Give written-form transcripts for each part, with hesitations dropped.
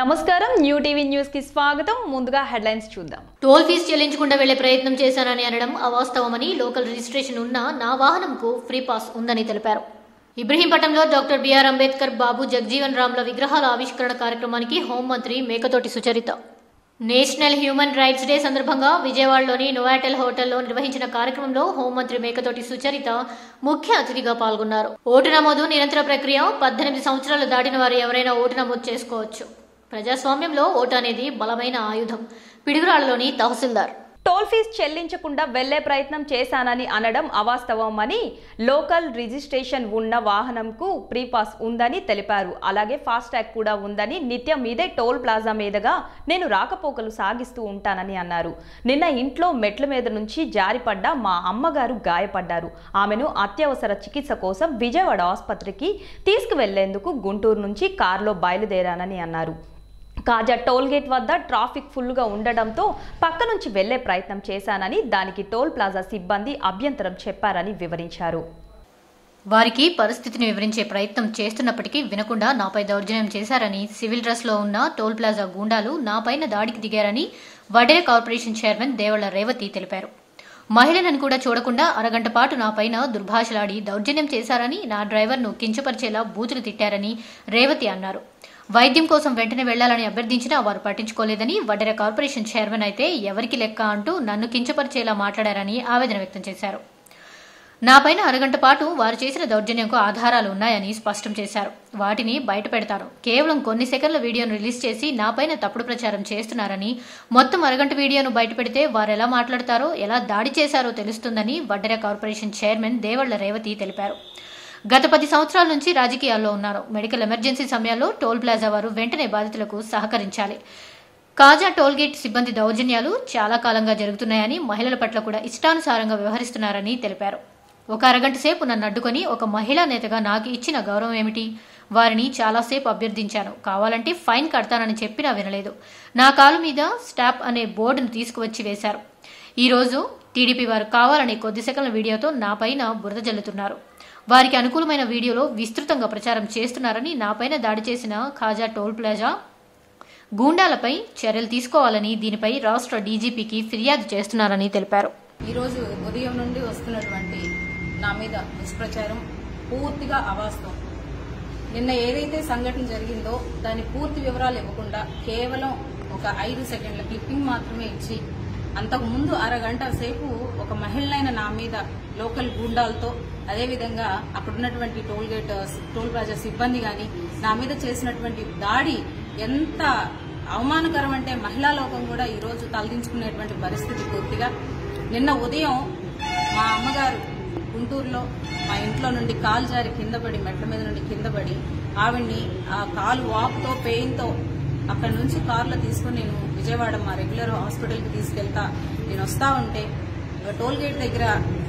నమస్కారం new TV news కి స్వాగతం. ముందుగా హెడ్లైన్స్ చూద్దాం. టోల్ ఫీజు చెల్లించకుండా వెళ్లే ప్రయత్నం చేశానని అనడం అవాస్తవమని లోకల్ రిజిస్ట్రేషన్ ఉన్న నా వాహనంకు ఫ్రీ పాస్ ఉందని తెలిపారు. ఇబ్రహీంపట్నంలో డాక్టర్ బిఆర్ అంబేద్కర్, బాబు జగజీవన్ రామ్ల విగ్రహాల ఆవిష్కరణ కార్యక్రమానికి హోంమంత్రి Mekathoti Sucharitha. National human rights day సందర్భంగా విజయవాడలోని నోవాటెల్ హోటల్లో నిర్వహించిన కార్యక్రమంలో హోంమంత్రి మేకతోటి సుచరిత ముఖ్య అతిథిగా పాల్గొన్నారు. ఓటు నమోదు నిరంతర ప్రక్రియ. 18 సంవత్సరాలు దాటిన వారు ఎవరైనా ఓటు నమోదు చేసుకోవచ్చు. ప్రజాస్వామ్యంలో ఓటు అనేది బలమైన ఆయుధం. పిడుగురాళ్లలోని తహసీల్దార్. టోల్ ఫీజు చెల్లించకుండా వెళ్లే ప్రయత్నం చేశానని అనడం అవాస్తవమని లోకల్ రిజిస్ట్రేషన్ ఉన్న వాహనంకు ప్రీ పాస్ ఉందని తెలిపారు. అలాగే ఫాస్ట్ ట్యాగ్ కూడా ఉందని, నిత్యం మీదే టోల్ ప్లాజా మీదుగా నేను రాకపోకలు సాగిస్తూ ఉంటానని అన్నారు. నిన్న ఇంట్లో మెట్ల మీద నుంచి జారిపడ్డ మా అమ్మగారు గాయపడ్డారు. ఆమెను అత్యవసర చికిత్స కోసం విజయవాడ ఆసుపత్రికి తీసుకువెళ్లేందుకు గుంటూరు నుంచి కారులో బయలుదేరానని అన్నారు. కాజా టోల్ గేట్ వద్ద ట్రాఫిక్ ఫుల్గా ఉండడంతో పక్క నుంచి వెళ్లే ప్రయత్నం చేశానని, దానికి టోల్ ప్లాజా సిబ్బంది అభ్యంతరం చెప్పారని వివరించారు. వారికి పరిస్థితిని వివరించే ప్రయత్నం చేస్తున్నప్పటికీ వినకుండా నాపై దౌర్జన్యం చేశారని, సివిల్ డ్రెస్ లో ఉన్న టోల్ ప్లాజా గూండాలు నాపైన దాడికి దిగారని వడేర కార్పొరేషన్ చైర్మన్ దేవళ్ల రేవతి తెలిపారు. మహిళలను కూడా చూడకుండా అరగంట పాటు నాపైన దుర్భాషలాడి దౌర్జన్యం చేశారని, నా డ్రైవర్ను కించపరిచేలా బూతులు తిట్టారని రేవతి అన్నారు. వైద్యం కోసం వెంటనే వెళ్లాలని అభ్యర్థించినా వారు పట్టించుకోలేదని, వడేర కార్పొరేషన్ చైర్మన్ అయితే ఎవరికి లెక్క అంటూ నన్ను కించపరిచేలా మాట్లాడారని ఆవేదన వ్యక్తం చేశారు. నాపైన అరగంట పాటు వారు చేసిన దౌర్జన్యంకు ఆధారాలు ఉన్నాయని స్పష్టం చేశారు. వాటిని బయట పెడతారు. కేవలం కొన్ని సెకండ్ల వీడియోను రిలీజ్ చేసి నాపైన తప్పుడు ప్రచారం చేస్తున్నారని, మొత్తం అరగంట వీడియోను బయట పెడితే వారు ఎలా మాట్లాడతారో, ఎలా దాడి చేశారో తెలుస్తుందని వడేర కార్పొరేషన్ చైర్మన్ దేవళ్ల రేవతి తెలిపారు. గత 10 సంవత్సరాల నుంచి రాజకీయాల్లో ఉన్నారు. మెడికల్ ఎమర్జెన్సీ సమయాల్లో టోల్ ప్లాజా వారు వెంటనే బాధితులకు సహకరించాలి. కాజా టోల్ గేట్ సిబ్బంది దౌర్జన్యాలు చాలా కాలంగా జరుగుతున్నాయని, మహిళల పట్ల కూడా ఇష్టానుసారంగా వ్యవహరిస్తున్నారని తెలిపారు. ఒక అరగంట సేపు నన్ను అడ్డుకొని ఒక మహిళా నేతగా నాకు ఇచ్చిన గౌరవం ఏమిటి? వారిని చాలాసేపు అభ్యర్థించాను. కావాలంటే ఫైన్ కడతానని చెప్పినా వినలేదు. నా కాలు మీద స్టాప్ అనే బోర్డును తీసుకువచ్చి వేశారు. ఈ రోజు టీడీపీ వారు కావాలని కొద్ది సెకండ్ల వీడియోతో నాపైన బురద జల్లుతున్నారు. వారికి అనుకూలమైన వీడియోలో విస్తృతంగా ప్రచారం చేస్తున్నారని, నాపైన దాడి చేసిన ఖాజా టోల్ ప్లాజా గూండాలపై చర్యలు తీసుకోవాలని, దీనిపై రాష్ట్ర డీజీపీకి ఫిర్యాదు చేస్తున్నారని తెలిపారు. ఈరోజు ఉదయం నుండి వస్తున్నటువంటి నా మీద దుష్ప్రచారం పూర్తిగా అవాస్తవం. నిన్న ఏదైతే సంఘటన జరిగిందో దాని పూర్తి వివరాలు ఇవ్వకుండా కేవలం ఒక 5 సెకండ్ల క్లిప్పింగ్ మాత్రమే ఇచ్చి, అంతకుముందు అరగంట సేపు ఒక మహిళనైన నా మీద లోకల్ గూండాలతో, అదేవిధంగా అక్కడున్నటువంటి టోల్ ప్లాజా సిబ్బంది గాని నా మీద చేసినటువంటి దాడి ఎంత అవమానకరం అంటే మహిళా లోకం కూడా ఈ రోజు తలదించుకునేటువంటి పరిస్థితి. పూర్తిగా నిన్న ఉదయం మా అమ్మగారు గుంటూరులో మా ఇంట్లో నుండి కాలు జారి కింద పడి, మెట్ల మీద నుండి కింద పడి, ఆవిడ్ని ఆ కాలు వాపుతో పెయిన్తో అక్కడి నుంచి కారులో తీసుకుని నేను విజయవాడ మా రెగ్యులర్ హాస్పిటల్కి తీసుకెళ్తా నేను వస్తా ఉంటే టోల్ గేట్ దగ్గర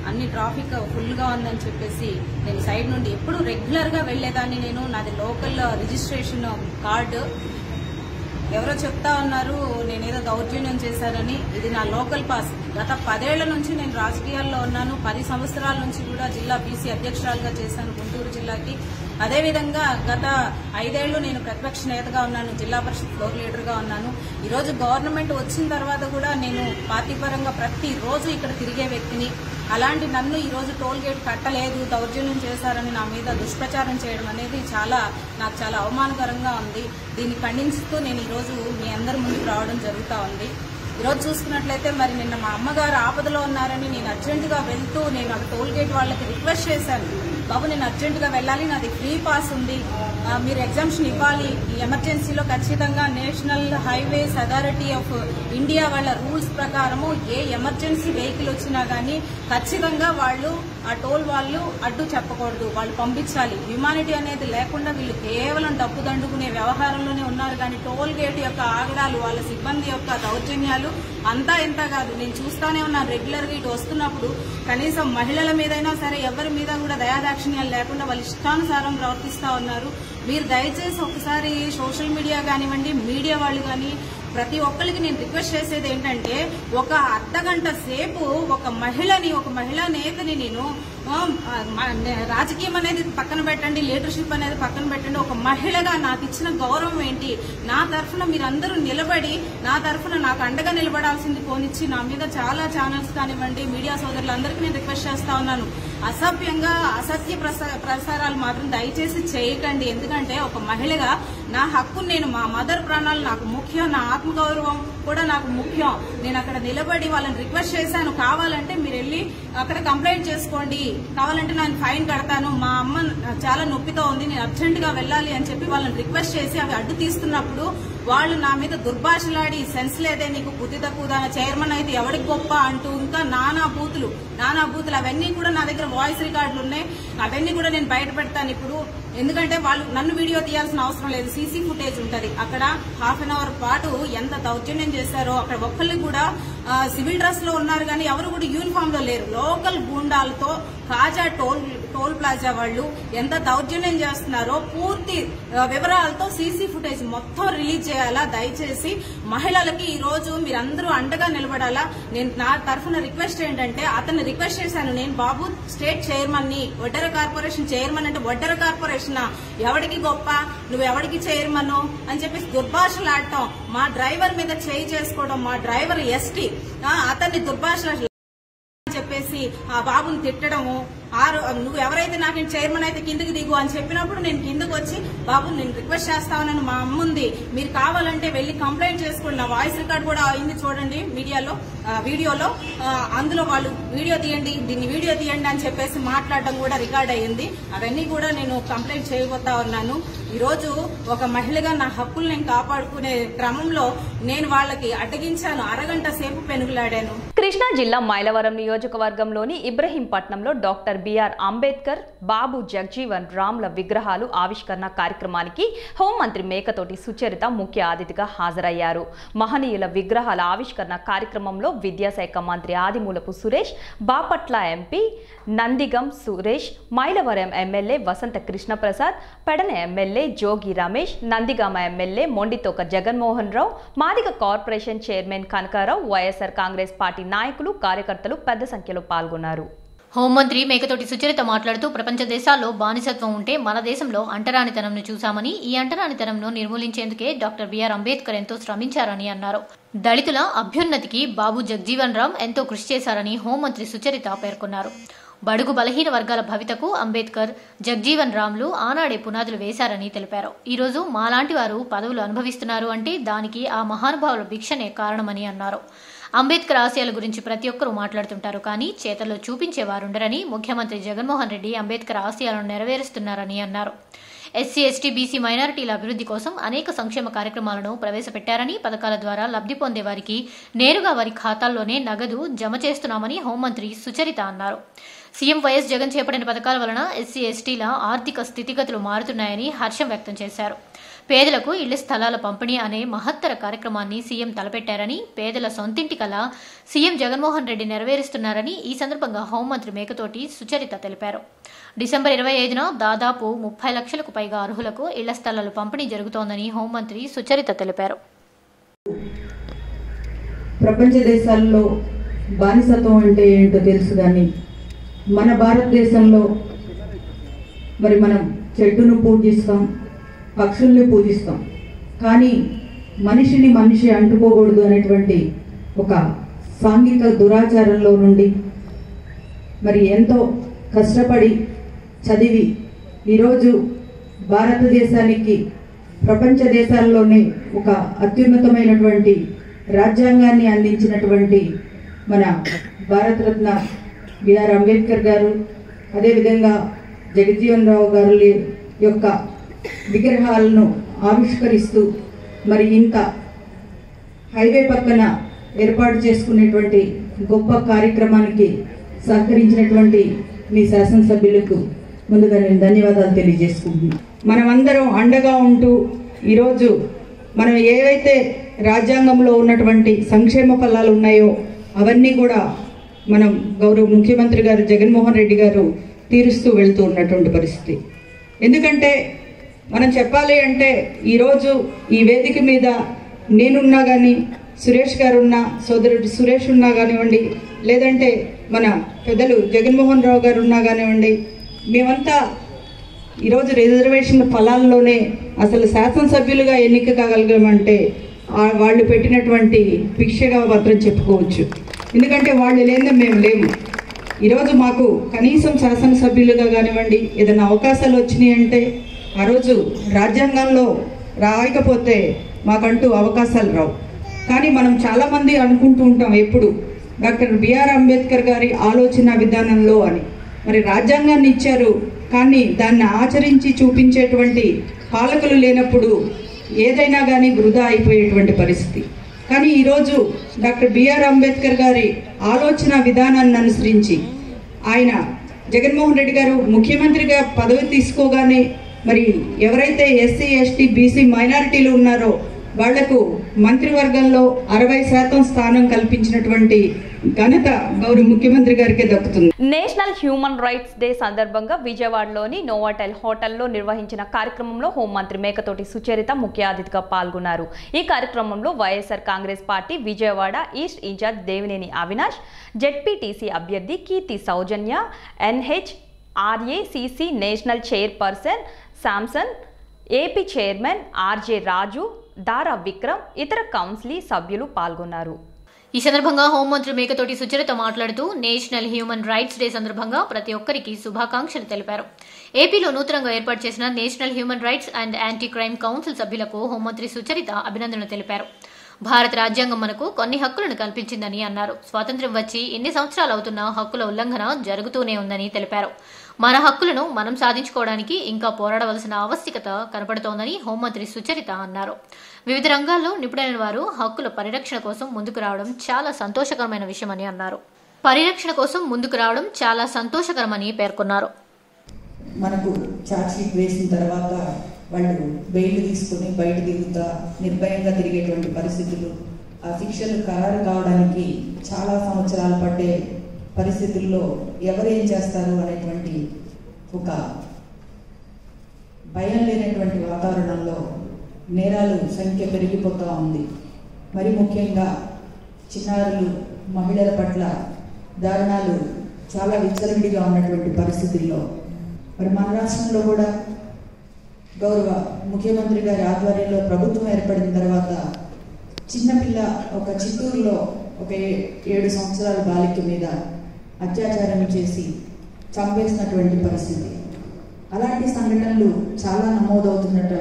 అన్ని ట్రాఫిక్ ఫుల్ గా ఉందని చెప్పేసి నేను సైడ్ నుండి ఎప్పుడు రెగ్యులర్ గా వెళ్లేదాన్ని. నేను నాది లోకల్ రిజిస్ట్రేషన్ కార్డు. ఎవరో చెప్తా ఉన్నారు నేనేదో దౌర్జన్యం చేశానని. ఇది నా లోకల్ పాస్. గత 10 ఏళ్ల నుంచి నేను రాజకీయాల్లో ఉన్నాను. 10 సంవత్సరాల నుంచి కూడా జిల్లా బీసీ అధ్యక్షురాలుగా చేశాను గుంటూరు జిల్లాకి. అదేవిధంగా గత 5 ఏళ్లు నేను ప్రతిపక్ష నేతగా ఉన్నాను, జిల్లా పరిషత్ ఫ్లోర్ లీడర్ గా ఉన్నాను. ఈరోజు గవర్నమెంట్ వచ్చిన తర్వాత కూడా నేను పార్టీ పరంగా ప్రతిరోజు ఇక్కడ తిరిగే వ్యక్తిని. అలాంటి నన్ను ఈరోజు టోల్ గేట్ కట్టలేదు, దౌర్జన్యం చేశారని నా మీద దుష్ప్రచారం చేయడం అనేది నాకు చాలా అవమానకరంగా ఉంది. దీన్ని ఖండిస్తూ నేను ఈరోజు మీ అందరి ముందుకు రావడం జరుగుతూ ఉంది. ఈరోజు చూసుకున్నట్లయితే మరి నిన్న మా అమ్మగారు ఆపదలో ఉన్నారని నేను అర్జెంటుగా వెళ్తూ నేను టోల్ గేట్ వాళ్ళకి రిక్వెస్ట్ చేశాను, బాబు నేను అర్జెంటుగా వెళ్ళాలి, నాది ఫ్రీ పాస్ ఉంది, మీరు ఎగ్జామ్షన్ ఇవ్వాలి. ఈ ఎమర్జెన్సీలో ఖచ్చితంగా national highways authority of India వాళ్ళ రూల్స్ ప్రకారము ఏ ఎమర్జెన్సీ వెహికల్ వచ్చినా గానీ ఖచ్చితంగా వాళ్ళు ఆ టోల్ వాళ్ళు అడ్డు చెప్పకూడదు, వాళ్ళు పంపించాలి. హ్యూమానిటీ అనేది లేకుండా వీళ్ళు కేవలం డబ్బు దండుకునే వ్యవహారంలోనే ఉన్నారు. కానీ టోల్ గేట్ యొక్క ఆగడాలు, వాళ్ళ సిబ్బంది యొక్క దౌర్జన్యాలు అంతా ఎంత కాదు. నేను చూస్తానే ఉన్నాను రెగ్యులర్ గా ఇటు వస్తున్నప్పుడు. కనీసం మహిళల మీదైనా సరే ఎవరి మీద కూడా దయాదాక్షిణ్యాలు లేకుండా వాళ్ళు ఇష్టానుసారం ప్రవర్తిస్తా ఉన్నారు. మీరు దయచేసి ఒకసారి సోషల్ మీడియా కానివ్వండి, మీడియా వాళ్ళు కానీ ప్రతి ఒక్కరికి నేను రిక్వెస్ట్ చేసేది ఏంటంటే, ఒక అర్ధగంట సేపు ఒక మహిళా నేతని నేను రాజకీయం అనేది పక్కన పెట్టండి, లీడర్షిప్ అనేది పక్కన పెట్టండి, ఒక మహిళగా నాకు ఇచ్చిన గౌరవం ఏంటి, నా తరఫున మీరందరూ నిలబడి నా తరఫున నాకు అండగా నిలబడాల్సింది కోనిచ్చి నా మీద చాలా ఛానల్స్ కానివ్వండి, మీడియా సోదరులందరికీ నేను రిక్వెస్ట్ చేస్తా ఉన్నాను. అసభ్యంగా అసత్య ప్రసారాలు మాత్రం దయచేసి చేయకండి. ఎందుకంటే ఒక మహిళగా నా హక్కు, నేను మా మదర్ ప్రాణాలు నాకు ముఖ్యం, నా ఆత్మగౌరవం కూడా నాకు ముఖ్యం. నేను అక్కడ నిలబడి వాళ్ళని రిక్వెస్ట్ చేశాను, కావాలంటే మీరు వెళ్ళి అక్కడ కంప్లైంట్ చేసుకోండి, కావాలంటే నేను ఫైన్ కడతాను, మా అమ్మ చాలా నొప్పితో ఉంది, నేను అర్జెంట్ గా వెళ్ళాలి అని చెప్పి వాళ్ళని రిక్వెస్ట్ చేసి అవి అడ్డు తీస్తున్నప్పుడు వాళ్ళు నా మీద దుర్భాషలాడి, సెన్స్ లేదే నీకు, బుద్ధి తక్కువ, చైర్మన్ అయితే ఎవరికి గొప్ప అంటూ ఇంకా నానా బూతులు అవన్నీ కూడా నా దగ్గర వాయిస్ రికార్డులు ఉన్నాయి. అవన్నీ కూడా నేను బయట పెడతాను ఇప్పుడు. ఎందుకంటే వాళ్ళు నన్ను వీడియో తీయాల్సిన అవసరం లేదు, సీసీ ఫుటేజ్ ఉంటది. అక్కడ హాఫ్ అన్ అవర్ పాటు ఎంత దౌర్జన్యం చేశారో, అక్కడ ఒక్కళ్ళు కూడా సివిల్ డ్రెస్ లో ఉన్నారు కానీ ఎవరు కూడా యూనిఫామ్ లో లేరు. లోకల్ గూండాలతో కాజా టోల్ ప్లాజా వాళ్ళు ఎంత దౌర్జన్యం చేస్తున్నారో పూర్తి వివరాలతో సీసీ ఫుటేజ్ మొత్తం రిలీజ్ చేయాలా. దయచేసి మహిళలకి ఈ రోజు మీరందరూ అండగా నిలబడాలా. నేను నా తరఫున రిక్వెస్ట్ ఏంటంటే, అతన్ని రిక్వెస్ట్ చేశాను, నేను బాబు స్టేట్ చైర్మన్ ని, వడ్డెర కార్పొరేషన్ చైర్మన్ అంటే వడ్డెర కార్పొరేషన్ ఎవడికి గొప్ప, నువ్వు ఎవడికి చైర్మన్ అని చెప్పేసి దుర్భాషలు ఆడటం, మా డ్రైవర్ మీద చేయి చేసుకోవడం, మా డ్రైవర్ ఎస్టీ అతన్ని దుర్భాషలు చెప్పేసి ఆ బాబుని తిట్టడము, నువ్వు ఎవరైతే నాకు చైర్మన్ అయితే కిందకి దిగు అని చెప్పినప్పుడు నేను కిందకు వచ్చి, బాబు నేను రిక్వెస్ట్ చేస్తా ఉన్నాను, మా అమ్మ ఉంది, మీరు కావాలంటే వెళ్లి కంప్లైంట్ చేసుకోండి, నా వాయిస్ రికార్డ్ కూడా అయింది చూడండి వీడియోలో, అందులో వాళ్ళు వీడియో తీయండి అని చెప్పేసి మాట్లాడడం కూడా రికార్డ్ అయ్యింది. అవన్నీ కూడా నేను కంప్లైంట్ చేయబోతా ఉన్నాను. ఈ రోజు ఒక మహిళగా నా హక్కులు నేను కాపాడుకునే క్రమంలో నేను వాళ్ళకి అడ్డగించాను, అరగంట సేపు పెనుగులాడాను. కృష్ణా జిల్లా మైలవరం నియోజకవర్గంలోని ఇబ్రహీంపట్నంలో డాక్టర్ బిఆర్ అంబేద్కర్, బాబు జగ్జీవన్ రామ్ల విగ్రహాలు ఆవిష్కరణ కార్యక్రమానికి హోంమంత్రి మేకతోటి సుచరిత ముఖ్య అతిథిగా హాజరయ్యారు. మహనీయుల విగ్రహాల ఆవిష్కరణ కార్యక్రమంలో విద్యాశాఖ మంత్రి Adimulapu Suresh, Bapatla MP Nandigam Suresh, Mylavaram MLA Vasantha Krishnaprasad, Pedana MLA Jogi Ramesh, Nandigama MLA Mondithoka Jaganmohan Rao, Madiga corporation chairman Kanakarao, YSR Congress party నాయకులు, కార్యకర్తలు పెద్ద సంఖ్యలో పాల్గొన్నారు. హోంమంత్రి మేకతోటి సుచరిత మాట్లాడుతూ, ప్రపంచ దేశాల్లో బానిసత్వం ఉంటే మన దేశంలో అంటరానితనంను చూశామని, ఈ అంటరానితనంను నిర్మూలించేందుకే డాక్టర్ బిఆర్ అంబేద్కర్ ఎంతో శ్రమించారని అన్నారు. దళితుల అభ్యున్నతికి బాబు జగ్జీవన్ రామ్ ఎంతో కృషి చేశారని హోంమంత్రి సుచరిత పేర్కొన్నారు. బడుగు బలహీన వర్గాల భవితకు అంబేద్కర్, జగ్జీవన్ రామ్లు ఆనాడే పునాదులు వేశారని తెలిపారు. ఈరోజు మాలాంటి వారు పదవులు అనుభవిస్తున్నారు అంటే దానికి ఆ మహానుభావుల భిక్షనే కారణమని అన్నారు. అంబేద్కర్ ఆశయాల గురించి ప్రతి ఒక్కరూ మాట్లాడుతుంటారు, కానీ చేతల్లో చూపించేవారుండరని, ముఖ్యమంత్రి జగన్మోహన్ రెడ్డి అంబేద్కర్ ఆశయాలను నెరవేరుస్తున్నారని అన్నారు. ఎస్సీ, ఎస్టీ, బీసీ మైనారిటీల అభివృద్ధి కోసం అనేక సంక్షేమ కార్యక్రమాలను ప్రవేశపెట్టారని, పథకాల ద్వారా లబ్ధి పొందే వారికి నేరుగా వారి ఖాతాల్లోనే నగదు జమ చేస్తున్నామని హోంమంత్రి సుచరిత అన్నారు. సీఎం వైఎస్ జగన్ చేపట్టిన పథకాల వలన ఎస్సీ, ఎస్టీల ఆర్థిక స్థితిగతులు మారుతున్నాయని హర్షం వ్యక్తం చేశారు. పేదలకు ఇళ్ల స్థలాల పంపిణీ అనే మహత్తర కార్యక్రమాన్ని సీఎం తలపెట్టారని, పేదల సొంతింటి కల సీఎం జగన్మోహన్ రెడ్డి నెరవేరుస్తున్నారని ఈ సందర్భంగా హోంమంత్రి మేకతోటి సుచరిత తెలిపారు. డిసెంబర్ 25న దాదాపు 30 లక్షలకు పైగా అర్హులకు ఇళ్ల స్థలాలు పంపిణీ జరుగుతోందని హోంమంత్రి సుచరిత తెలిపారు. ప్రపంచ దేశాల్లో బానిసత్వం అంటే ఏంటో తెలుసు, కానీ మన భారతదేశంలో మరి మనం చెట్టును పూజిస్తాం, పక్షుల్ని పూజిస్తాం, కానీ మనిషిని మనిషి అంటుకోకూడదు అనేటువంటి ఒక సాంఘిక దురాచారంలో నుండి మరి ఎంతో కష్టపడి చదివి ఈరోజు భారతదేశానికి ప్రపంచ దేశాల్లోనే ఒక అత్యున్నతమైనటువంటి రాజ్యాంగాన్ని అందించినటువంటి మన భారతరత్న బిఆర్ అంబేద్కర్ గారు, అదేవిధంగా జగజ్జీవన్ రావు గారి యొక్క విగ్రహాలను ఆవిష్కరిస్తూ మరి ఇంత హైవే పక్కన ఏర్పాటు చేసుకునేటువంటి గొప్ప కార్యక్రమానికి సహకరించినటువంటి మీ శాసనసభ్యులకు ముందుగా నేను ధన్యవాదాలు తెలియజేసుకుంటున్నాను. మనమందరం అండగా ఉంటూ ఈరోజు మనం ఏవైతే రాజ్యాంగంలో ఉన్నటువంటి సంక్షేమ ఫలాలు ఉన్నాయో అవన్నీ కూడా మనం గౌరవ ముఖ్యమంత్రి గారు జగన్మోహన్ రెడ్డి గారు తీరుస్తూ వెళ్తూ ఉన్నటువంటి పరిస్థితి. ఎందుకంటే మనం చెప్పాలి అంటే ఈరోజు ఈ వేదిక మీద నేనున్నా కానీ, సురేష్ గారు ఉన్నా, సోదరుడు సురేష్ ఉన్నా కానివ్వండి, లేదంటే మన పెద్దలు జగన్మోహన్ రావు గారు ఉన్నా కానివ్వండి, మేమంతా ఈరోజు రిజర్వేషన్ ఫలాల్లోనే అసలు శాసనసభ్యులుగా ఎన్నిక కాగలిగామంటే వాళ్ళు పెట్టినటువంటి భిక్షగా మాత్రం చెప్పుకోవచ్చు. ఎందుకంటే వాళ్ళు లేదే మేము లేము. ఈరోజు మాకు కనీసం శాసనసభ్యులుగా కానివ్వండి ఏదైనా అవకాశాలు వచ్చినాయి అంటే ఆ రోజు రాజ్యాంగంలో రాయకపోతే మాకంటూ అవకాశాలు రావు. కానీ మనం చాలామంది అనుకుంటూ ఉంటాం ఎప్పుడు డాక్టర్ బిఆర్ అంబేద్కర్ గారి ఆలోచన విధానంలో అని. మరి రాజ్యాంగాన్ని ఇచ్చారు, కానీ దాన్ని ఆచరించి చూపించేటువంటి పాలకులు లేనప్పుడు ఏదైనా కానీ వృధా అయిపోయేటువంటి పరిస్థితి. కానీ ఈరోజు డాక్టర్ బిఆర్ అంబేద్కర్ గారి ఆలోచన విధానాన్ని అనుసరించి ఆయన జగన్మోహన్ రెడ్డి గారు ముఖ్యమంత్రిగా పదవి తీసుకోగానే మరి ఎవరైతే ఎస్సీ ఎస్టీ బీసీ మైనారిటీలు ఉన్నారో వాళ్లకు మంత్రివర్గంలో 60% స్థానం కల్పించినటువంటి ఘనత గౌరవ ముఖ్యమంత్రి గారికే దక్కుతుంది. నేషనల్ హ్యూమన్ రైట్స్ డే సందర్భంగా విజయవాడలోని నోవాటెల్ హోటల్లో నిర్వహించిన కార్యక్రమంలో హోంమంత్రి మేకతోటి సుచరిత ముఖ్య అతిథిగా పాల్గొన్నారు. ఈ కార్యక్రమంలో YSR Congress party Vijayawada east incharge Devineni Avinash, ZPTC అభ్యర్థి Keerthi Soujanya, NHRACC national chairperson Samson, AP chairman RJ Raju, Dara Vikram, ఇతర కౌన్సిల్ సభ్యులు పాల్గొన్నారు. ఈ సందర్భంగా హోంమంత్రి మేకతోటి సుచరిత మాట్లాడుతూ నేషనల్ హ్యూమన్ రైట్స్ డే సందర్భంగా ప్రతి ఒక్కరికి శుభాకాంక్షలు తెలిపారు. ఏపీలో నూతనంగా ఏర్పాటు చేసిన national human rights and anti crime council సభ్యులకు హోంమంత్రి సుచరిత అభినందనలు తెలిపారు. భారత రాజ్యాంగం మనకు కొన్ని హక్కులను కల్పించిందని అన్నారు. స్వాతంత్ర్యం వచ్చి ఎన్ని సంవత్సరాలు అవుతున్నా హక్కుల ఉల్లంఘన జరుగుతూనే ఉందని తెలిపారు. మన హక్కులను మనం సాధించుకోవడానికి ఇంకా పోరాడవలసిన ఆవశ్యకత కనపడుతోందని హోంమంత్రి సుచరిత అన్నారు. వివిధ రంగాల్లో నిపుణులైన వారు హక్కుల పరిరక్షణ కోసం ముందుకు రావడం చాలా సంతోషకరమైన విషయమని అన్నారు. పరిరక్షణ కోసం ముందుకు రావడం చాలా సంతోషకరమని పేర్కొన్నారు. మనకు ఛార్జ్ షీట్ వేసిన తర్వాత వాళ్ళు బెయిల్ తీసుకుని బయట తిరుగుతా నిర్భయంగా తిరిగేటువంటి పరిస్థితులు, ఆ శిక్షలు ఖరారు కావడానికి చాలా సంవత్సరాలు పట్టే పరిస్థితుల్లో ఎవరేం చేస్తారు అనేటువంటి ఒక భయం లేనటువంటి వాతావరణంలో నేరాలు సంఖ్య పెరిగిపోతూ ఉంది. మరి ముఖ్యంగా చిన్నారులు, మహిళల పట్ల దారుణాలు చాలా విచ్చలవిడిగా ఉన్నటువంటి పరిస్థితుల్లో మరి మన రాష్ట్రంలో కూడా గౌరవ ముఖ్యమంత్రి గారి ఆధ్వర్యంలో ప్రభుత్వం ఏర్పడిన తర్వాత చిన్నపిల్ల ఒక చిత్తూరులో ఒక 7 సంవత్సరాల బాలిక మీద అత్యాచారం చేసి చంపేసినటువంటి పరిస్థితి. అలాంటి సంఘటనలు చాలా నమోదవుతున్నట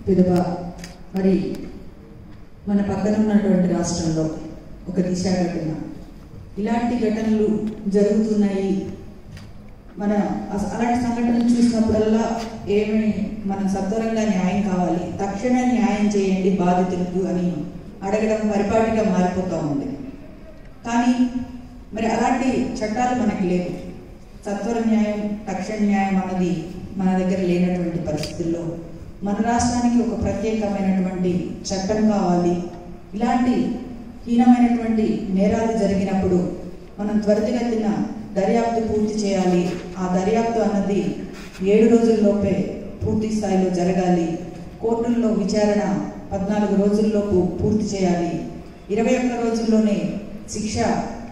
పిదప మరి మన పక్కన ఉన్నటువంటి రాష్ట్రంలో ఒక దిశ ఘటన, ఇలాంటి ఘటనలు జరుగుతున్నాయి. మన అలాంటి సంఘటనలు చూసినప్పుడల్లా మనం సత్వరంగా న్యాయం కావాలి, తక్షణ న్యాయం చేయండి బాధితులకు అని అడగడం పరిపాటిగా మారిపోతూ ఉంది. కానీ మరి అలాంటి చట్టాలు మనకి లేవు. సత్వర న్యాయం, తక్షణ న్యాయం అన్నది మన దగ్గర లేనటువంటి పరిస్థితుల్లో మన రాష్ట్రానికి ఒక ప్రత్యేకమైనటువంటి చట్టం కావాలి. ఇలాంటి హీనమైనటువంటి నేరాలు జరిగినప్పుడు మనం త్వరితగతిన దర్యాప్తు పూర్తి చేయాలి. ఆ దర్యాప్తు అన్నది 7 రోజుల్లోపే పూర్తి స్థాయిలో జరగాలి. కోర్టుల్లో విచారణ 14 రోజుల్లోపు పూర్తి చేయాలి. 21 రోజుల్లోనే శిక్ష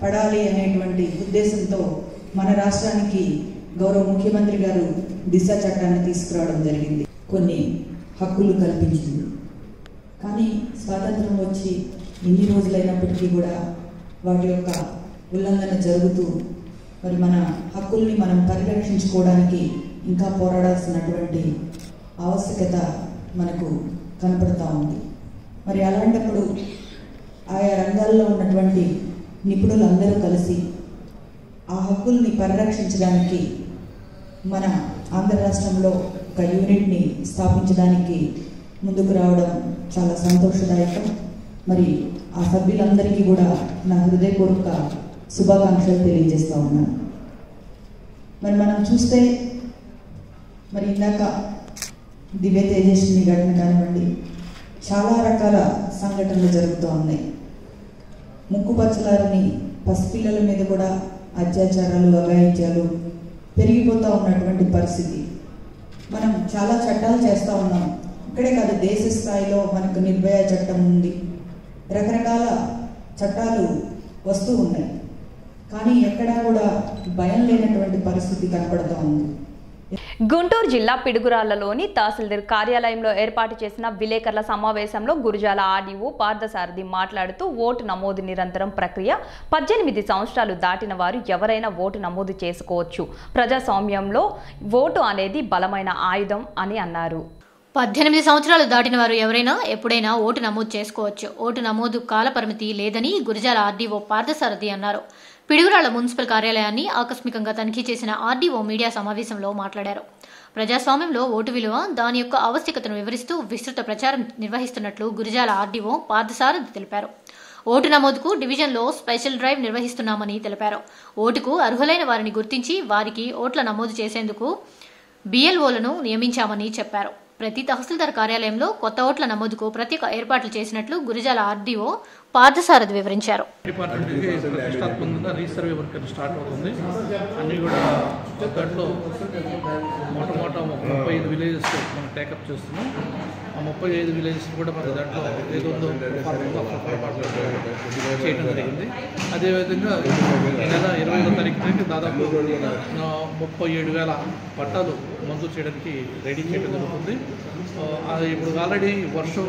పడాలి అనేటువంటి ఉద్దేశంతో మన రాష్ట్రానికి గౌరవ ముఖ్యమంత్రి గారు దిశ చట్టాన్ని తీసుకురావడం జరిగింది. కొన్ని హక్కులు కల్పించింది. కానీ స్వాతంత్రం వచ్చి ఎన్ని రోజులైనప్పటికీ కూడా వాటి యొక్క ఉల్లంఘన జరుగుతూ మరి మన హక్కుల్ని మనం పరిరక్షించుకోవడానికి ఇంకా పోరాడాల్సినటువంటి ఆవశ్యకత మనకు కనపడుతూ ఉంది. మరి అలాంటప్పుడు ఆయా రంగాల్లో ఉన్నటువంటి నిపుణులందరూ కలిసి ఆ హక్కుల్ని పరిరక్షించడానికి మన ఆంధ్ర రాష్ట్రంలో ఒక యూనిట్ని స్థాపించడానికి ముందుకు రావడం చాలా సంతోషదాయకం. మరి ఆ సభ్యులందరికీ కూడా నా హృదయపూర్వక శుభాకాంక్షలు తెలియజేస్తూ ఉన్నాను. మరి మనం చూస్తే మరి ఇందాక దివ్య తేజస్విని ఘటన కానివ్వండి, చాలా రకాల సంఘటనలు జరుగుతూ ఉన్నాయి. ముక్కుపచ్చలారని పసిపిల్లల మీద కూడా అత్యాచారాలు, అఘాయిత్యాలు పెరిగిపోతూ ఉన్నటువంటి పరిస్థితి. మనం చాలా చట్టాలు చేస్తూ ఉన్నాం. ఇక్కడే కాదు, దేశ స్థాయిలో మనకు నిర్భయ చట్టం ఉంది, రకరకాల చట్టాలు వస్తూ ఉన్నాయి. కానీ ఎక్కడా కూడా భయం లేనటువంటి పరిస్థితి కనపడుతూ ఉంది. గుంటూరు జిల్లా పిడుగురాళ్లలోని తహసీల్దార్ కార్యాలయంలో ఏర్పాటు చేసిన విలేకరుల సమావేశంలో గురుజాల ఆర్డీఓ పార్థసారథి మాట్లాడుతూ ఓటు నమోదు నిరంతరం ప్రక్రియ, 18 సంవత్సరాలు దాటిన వారు ఎవరైనా ఓటు నమోదు చేసుకోవచ్చు, ప్రజాస్వామ్యంలో ఓటు అనేది బలమైన ఆయుధం అని అన్నారు. 18 సంవత్సరాలు దాటిన వారు ఎవరైనా ఎప్పుడైనా ఓటు నమోదు చేసుకోవచ్చు. ఓటు నమోదు కాల పరిమితి లేదని గురుజాల ఆర్డీఓ పార్థసారథి అన్నారు. పిడుగురాళ్ల మున్సిపల్ కార్యాలయాన్ని ఆకస్మికంగా తనిఖీ చేసిన ఆర్డీఓ మీడియా సమావేశంలో మాట్లాడారు. ప్రజాస్వామ్యంలో ఓటు విలువ, దాని యొక్క ఆవశ్యకతను వివరిస్తూ విస్తృత ప్రచారం నిర్వహిస్తున్నట్లు గురుజాల ఆర్డీఓ పార్థసారథి తెలిపారు. ఓటు నమోదుకు డివిజన్లో స్పెషల్ డ్రైవ్ నిర్వహిస్తున్నామని తెలిపారు. ఓటుకు అర్హులైన వారిని గుర్తించి వారికి ఓట్ల నమోదు చేసేందుకు బిఎల్ఓలను నియమించామని చెప్పారు. ప్రతి తహసీల్దార్ కార్యాలయంలో కొత్త ఓట్ల నమోదుకు ప్రత్యేక ఏర్పాట్లు చేసినట్లు గురుజాల ఆర్డీఓ పార్థసారథి వివరించారు. డిపార్ట్మెంట్కి ప్రతిష్టాత్మకంగా రీసర్వే వర్క్ స్టార్ట్ అవుతుంది. అన్నీ కూడా దాంట్లో మొట్టమొదట 35 విలేజెస్ మనం టేకప్ చేస్తున్నాం. ఆ 35 విలేజెస్ కూడా మన దాంట్లో ఏదో చేయడం జరిగింది. అదేవిధంగా ఈ నెల 20వ తారీఖు నుండి దాదాపు 37,000 పట్టాలు మంజూరు చేయడానికి రెడీ చేయడం జరుగుతుంది. ఇప్పుడు ఆల్రెడీ వర్షం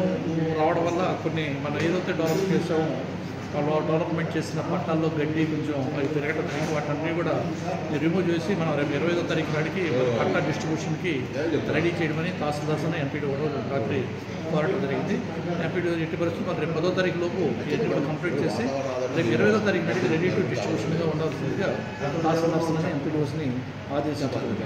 రావడం వల్ల కొన్ని మనం ఏదైతే డెవలప్మెంట్ చేసిన పట్టాల్లో గడ్డి కొంచెం అవి పెరగడం జరిగింది. వాటన్నీ కూడా రిమూవ్ చేసి మనం రేపు 20వ తారీఖు నాటికి పట్టా డిస్ట్రిబ్యూషన్కి రెడీ చేయడమని తహసీల్దార్స్ ఎంపీడీ రాత్రి కోరడం జరిగింది. ఎంపీడీ ఎట్టి పరిస్థితులు మనం రేపు 10వ తారీఖు లోపు ఇవన్నీ కూడా కంప్లీట్ చేసి రేపు 20వ తారీఖు నాటికి రెడీ టు డిస్ట్రిబ్యూషన్గా ఉండాల్సిందిగా తహసీల్దార్స్ ఎంపీడీస్ని ఆదేశించారు.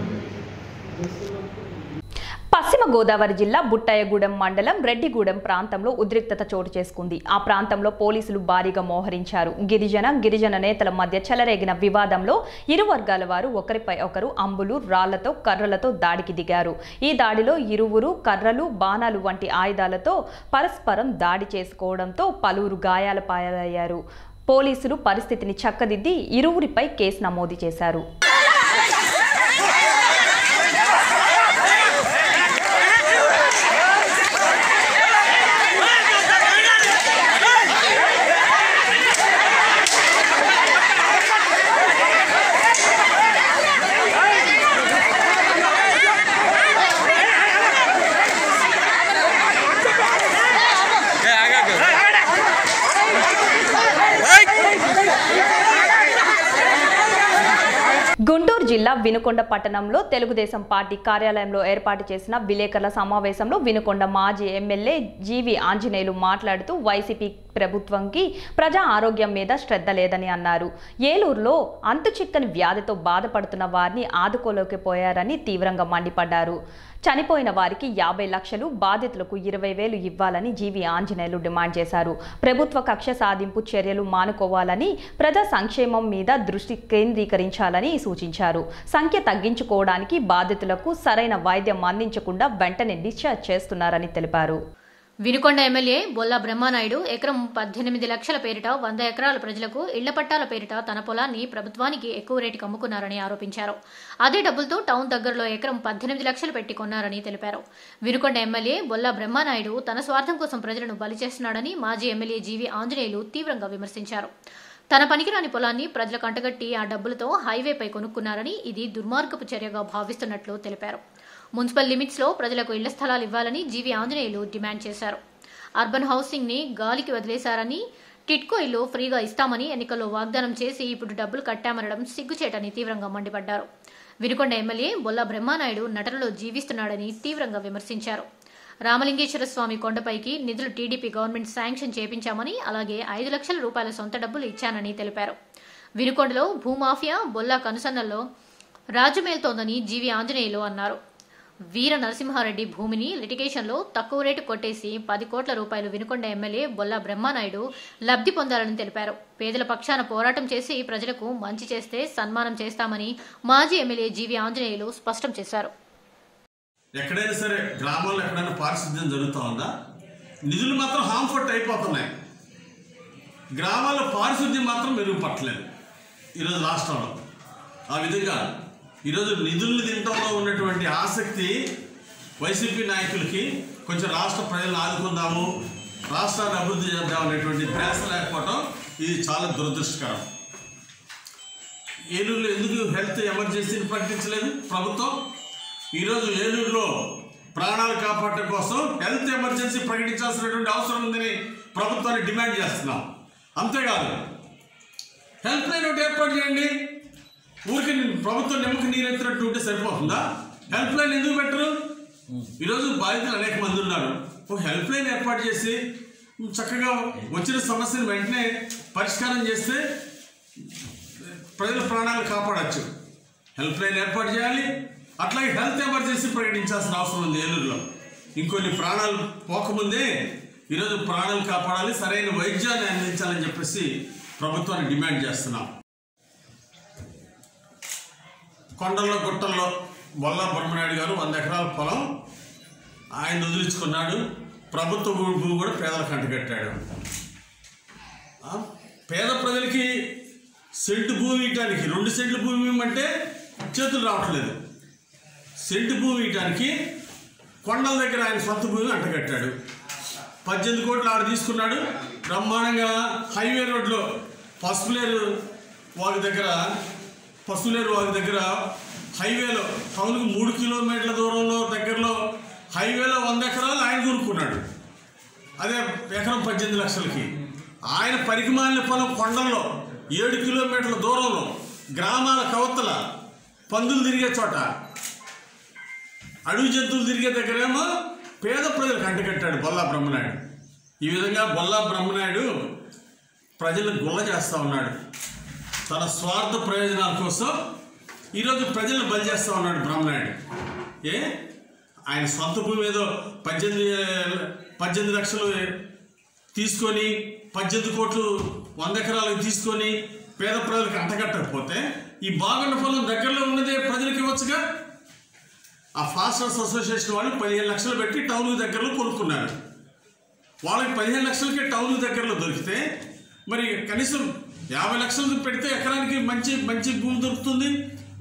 పశ్చిమ గోదావరి జిల్లా బుట్టాయగూడెం మండలం రెడ్డిగూడెం ప్రాంతంలో ఉద్రిక్తత చోటు చేసుకుంది. ఆ ప్రాంతంలో పోలీసులు భారీగా మోహరించారు. గిరిజన నేతల మధ్య చెలరేగిన వివాదంలో ఇరు వర్గాల వారు ఒకరిపై ఒకరు అంబులు, రాళ్లతో, కర్రలతో దాడికి దిగారు. ఈ దాడిలో ఇరువురు కర్రలు, బాణాలు వంటి ఆయుధాలతో పరస్పరం దాడి చేసుకోవడంతో పలువురు గాయాల పాలయ్యారు. పోలీసులు పరిస్థితిని చక్కదిద్ది ఇరువురిపై కేసు నమోదు చేశారు. గుంటూరు జిల్లా వినుకొండ పట్టణంలో తెలుగుదేశం పార్టీ కార్యాలయంలో ఏర్పాటు చేసిన విలేకరుల సమావేశంలో వినుకొండ మాజీ ఎమ్మెల్యే జీవి ఆంజనేయులు మాట్లాడుతూ వైసీపీ ప్రభుత్వంకి ప్రజా ఆరోగ్యం మీద శ్రద్ధ లేదని అన్నారు. ఏలూరులో అంతుచిక్కని వ్యాధితో బాధపడుతున్న వారిని ఆదుకోలేకపోయారని తీవ్రంగా మండిపడ్డారు. చనిపోయిన వారికి 50 లక్షలు, బాధితులకు 20,000 ఇవ్వాలని జీవి ఆంజనేయులు డిమాండ్ చేశారు. ప్రభుత్వ కక్ష సాధింపు చర్యలు మానుకోవాలని, ప్రజా సంక్షేమం మీద దృష్టి కేంద్రీకరించాలని సూచించారు. సంఖ్య తగ్గించుకోవడానికి బాధితులకు సరైన వైద్యం అందించకుండా వెంటనే డిశ్చార్జ్ చేస్తున్నారని తెలిపారు. వినుకొండ ఎమ్మెల్యే బొల్లా బ్రహ్మానాయుడు ఎకరం 18 లక్షల పేరిట 100 ఎకరాల ప్రజలకు ఇళ్ల పట్టాల పేరిట తన పొలాన్ని ప్రభుత్వానికి ఎక్కువ రేటుకి అమ్ముకున్నారని ఆరోపించారు. అదే డబ్బులతో టౌన్ దగ్గరలో ఎకరం 18 లక్షలు పెట్టి కొన్నారని తెలిపారు. వినుకొండ ఎమ్మెల్యే బొల్లా బ్రహ్మానాయుడు తన స్వార్థం కోసం ప్రజలను బలి చేస్తున్నాడని మాజీ ఎమ్మెల్యే జీవి ఆంజనేయులు తీవ్రంగా విమర్శించారు. తన పనికిరాని పొలాన్ని ప్రజలకు అంటగట్టి ఆ డబ్బులతో హైవేపై కొనుక్కున్నారని, ఇది దుర్మార్గపు చర్యగా భావిస్తున్నట్లు తెలిపారు. మున్సిపల్ లిమిట్స్ లో ప్రజలకు ఇళ్ల స్థలాలు ఇవ్వాలని జీవి ఆంజనేయులు డిమాండ్ చేశారు. అర్బన్ హౌసింగ్ ని గాలికి వదిలేశారని, టిట్కో ఇల్లు ఫ్రీగా ఇస్తామని ఎన్నికల్లో వాగ్దానం చేసి ఇప్పుడు డబ్బులు కట్టామనడం సిగ్గుచేటని తీవ్రంగా మండిపడ్డారు. వినుకొండ ఎమ్మెల్యే బొల్లా బ్రహ్మానాయుడు నటనలో జీవిస్తున్నాడని తీవ్రంగా విమర్శించారు. రామలింగేశ్వర స్వామి కొండపైకి నిధులు టీడీపీ గవర్నమెంట్ శాంక్షన్ చేపించామని, అలాగే 5 లక్షల రూపాయల సొంత డబ్బులు ఇచ్చానని తెలిపారు. వినుకొండలో భూమాఫియా బొల్లా కనుసన్నల్లో రాజుమేల్తోందని జీవి ఆంజనేయులు అన్నారు. వీర నరసింహారెడ్డి భూమిని లిటిగేషన్లో తక్కువ రేటు కొట్టేసి 10 కోట్ల రూపాయలు వినుకొండ ఎమ్మెల్యే బొల్లా బ్రహ్మానాయుడు లబ్ధి పొందాలని తెలిపారు. పేదల పక్షాన పోరాటం చేసి ప్రజలకు మంచి చేస్తే సన్మానం చేస్తామని మాజీ ఎమ్మెల్యే జీవి ఆంజనేయులు స్పష్టం చేశారు. ఎక్కడైనా సరే గ్రామాల్లో ఎక్కడైనా పారిశుద్ధ్యం జరుగుతూ ఉందా, నిధులు మాత్రం హార్మ్ఫుల్ అయిపోతున్నాయి, గ్రామాల్లో పారిశుద్ధ్యం మాత్రం మెరుగుపట్టలేదు ఈరోజు రాష్ట్రంలో. ఆ విధంగా ఈరోజు నిధులను తినడంలో ఉన్నటువంటి ఆసక్తి వైసీపీ నాయకులకి కొంచెం రాష్ట్ర ప్రజలను ఆదుకుందాము, రాష్ట్రాన్ని అభివృద్ధి చేద్దాం అనేటువంటి ధ్యాస లేకపోవడం ఇది చాలా దురదృష్టకరం. ఏలూరులో ఎందుకు హెల్త్ ఎమర్జెన్సీని ప్రకటించలేదు ప్రభుత్వం? ఈరోజు ఏలూరులో ప్రాణాలు కాపాడటం కోసం హెల్త్ ఎమర్జెన్సీ ప్రకటించాల్సినటువంటి అవసరం ఉందని ప్రభుత్వాన్ని డిమాండ్ చేస్తున్నాం. అంతేకాదు హెల్ప్ లైన్ ఒకటి ఏర్పాటు చేయండి. ఊరికి ప్రభుత్వం నిమ్మకి నీరెత్తినట్టు ఉంటే సరిపోతుందా? హెల్ప్ లైన్ ఎందుకు పెట్టరు? ఈరోజు బాధితులు అనేక మంది ఉన్నారు. ఒక హెల్ప్ లైన్ ఏర్పాటు చేసి చక్కగా వచ్చిన సమస్యను వెంటనే పరిష్కారం చేస్తే ప్రజల ప్రాణాలు కాపాడచ్చు. హెల్ప్ లైన్ ఏర్పాటు చేయాలి. అట్లాగే హెల్త్ ఎమర్జెన్సీ ప్రకటించాల్సిన అవసరం ఉంది ఏలూరులో. ఇంకొన్ని ప్రాణాలు పోకముందే ఈరోజు ప్రాణాలు కాపాడాలి, సరైన వైద్యాన్ని అందించాలని చెప్పేసి ప్రభుత్వాన్ని డిమాండ్ చేస్తున్నాం. కొండల్లో గుట్టల్లో బొల్లా బ్రహ్మనాయుడు గారు 100 ఎకరాల పొలం ఆయన వదిలించుకున్నాడు. ప్రభుత్వ భూమి కూడా పేదలకు అంటగట్టాడు. పేద ప్రజలకి సెంటు భూమి ఇవ్వడానికి 2 సెంట్లు భూమి ఇవ్వమంటే చేతులు రావట్లేదు. సెంటు భూమి ఇవ్వడానికి కొండల దగ్గర ఆయన సొంత భూమి అంటగట్టాడు. 18 కోట్లు ఆడ తీసుకున్నాడు. బ్రహ్మాండంగా హైవే రోడ్లో పసుపులేరు వాగు దగ్గర హైవేలో టౌన్కి 3 కిలోమీటర్ల దూరంలో దగ్గరలో హైవేలో 100 ఎకరాలు ఆయన కొనుక్కున్నాడు. అదే ఎకరం 18 లక్షలకి. ఆయన పరికమాలిన పొలం కొండల్లో 7 కిలోమీటర్ల దూరంలో గ్రామాల కవతల పందులు తిరిగే చోట, అడవి జంతువులు తిరిగే దగ్గరేమో పేద ప్రజలకు అంటగట్టాడు బొల్లా బ్రహ్మనాయుడు. ఈ విధంగా బొల్లా బ్రహ్మనాయుడు ప్రజలను గుల్ల చేస్తూ ఉన్నాడు. తన స్వార్థ ప్రయోజనాల కోసం ఈరోజు ప్రజలను బలి చేస్తూ ఉన్నాడు బ్రహ్మనాయుడు. ఆయన సొంత భూమి ఏదో 18 లక్షలు తీసుకొని 18 కోట్లు 100 ఎకరాలకు తీసుకొని పేద ప్రజలకు అంటగట్టకపోతే ఈ బాగున్న పొలం దగ్గరలో ఉన్నదే ప్రజలకు ఇవ్వచ్చుగా. ఆ ఫాస్టర్స్ అసోసియేషన్ వాళ్ళు 15 లక్షలు పెట్టి టౌన్కి దగ్గరలో కొనుక్కున్నారు. వాళ్ళకి 15 లక్షలకే టౌన్కి దగ్గరలో దొరికితే మరి కనీసం 50 లక్షలు పెడితే ఎకరానికి మంచి భూమి దొరుకుతుంది,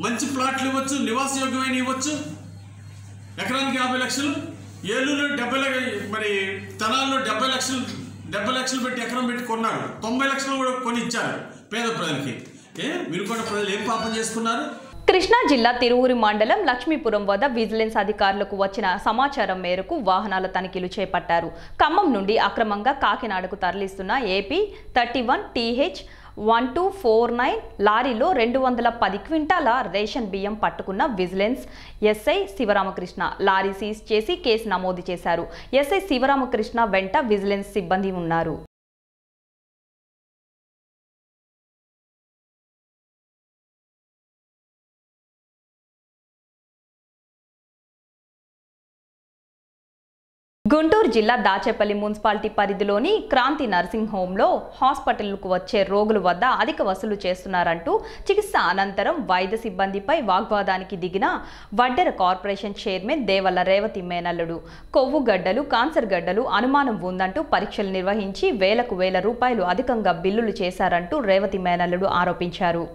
మంచి ప్లాట్లు ఇవ్వచ్చు, నివాసయోగ్యమైన ఇవ్వచ్చు. ఎకరానికి 50 లక్షలు. ఏలూరులో 70 మరి తనాల్లో 70 లక్షలు పెట్టి ఎకరం పెట్టి కొన్నారు. 90 లక్షలు కూడా కొని ఇచ్చారు పేద ప్రజలకి. వినుకొండ ప్రజలు ఏం పాపం చేసుకున్నారు? కృష్ణా జిల్లా తిరువురి మండలం లక్ష్మీపురం వద్ద విజిలెన్స్ అధికారులకు వచ్చిన సమాచారం మేరకు వాహనాల తనిఖీలు చేపట్టారు. ఖమ్మం నుండి అక్రమంగా కాకినాడకు తరలిస్తున్న ఏపీ 31 TH 1249 లారీలో 210 క్వింటాల రేషన్ బియ్యం పట్టుకున్న vigilance SI Sivaramakrishna lorry seize చేసి కేసు నమోదు చేశారు. ఎస్ఐ శివరామకృష్ణ వెంట విజిలెన్స్ సిబ్బంది ఉన్నారు. గుంటూరు జిల్లా దాచేపల్లి మున్సిపాలిటీ పరిధిలోని క్రాంతి నర్సింగ్ హోంలో హాస్పిటల్కు వచ్చే రోగుల వద్ద అధిక వసూలు చేస్తున్నారంటూ చికిత్స అనంతరం వైద్య సిబ్బందిపై వాగ్వాదానికి దిగిన వడ్డెర కార్పొరేషన్ చైర్మన్ దేవల రేవతి మేనల్లుడు. కొవ్వు గడ్డలు, కాన్సర్ గడ్డలు అనుమానం ఉందంటూ పరీక్షలు నిర్వహించి వేల రూపాయలు అధికంగా బిల్లులు చేశారంటూ రేవతి మేనల్లుడు ఆరోపించారు.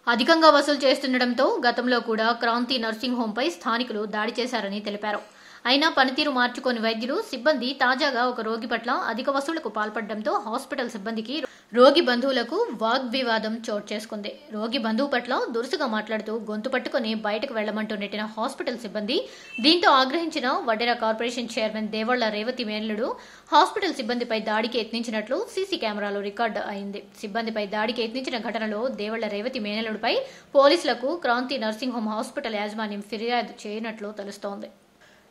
అధికంగా వసూలు చేస్తుండటంతో గతంలో కూడా క్రాంతి నర్సింగ్ హోంపై స్థానికులు దాడి చేశారని తెలిపారు. అయినా పనితీరు మార్చుకోని వైద్యులు సిబ్బంది తాజాగా ఒక రోగి పట్ల అధిక వసూళ్లకు పాల్పడడంతో హాస్పిటల్ సిబ్బందికి రోగి బంధువులకు వాగ్వివాదం చోటు చేసుకుంది. రోగి బంధువు పట్ల దురుసుగా మాట్లాడుతూ గొంతు పట్టుకుని బయటకు వెళ్లమంటూ నెట్టిన హాస్పిటల్ సిబ్బంది. దీంతో ఆగ్రహించిన వడ్డెర కార్పొరేషన్ చైర్మన్ దేవళ్ల రేవతి మేనల్లుడు హాస్పిటల్ సిబ్బందిపై దాడికి యత్నించినట్లు సీసీ కెమెరాలో రికార్డు అయింది. సిబ్బందిపై దాడికి యత్నించిన ఘటనలో దేవళ్ల రేవతి మేనల్లుడిపై పోలీసులకు క్రాంతి నర్సింగ్ హోం హాస్పిటల్ యాజమాన్యం ఫిర్యాదు చేయనట్లు తెలుస్తోంది.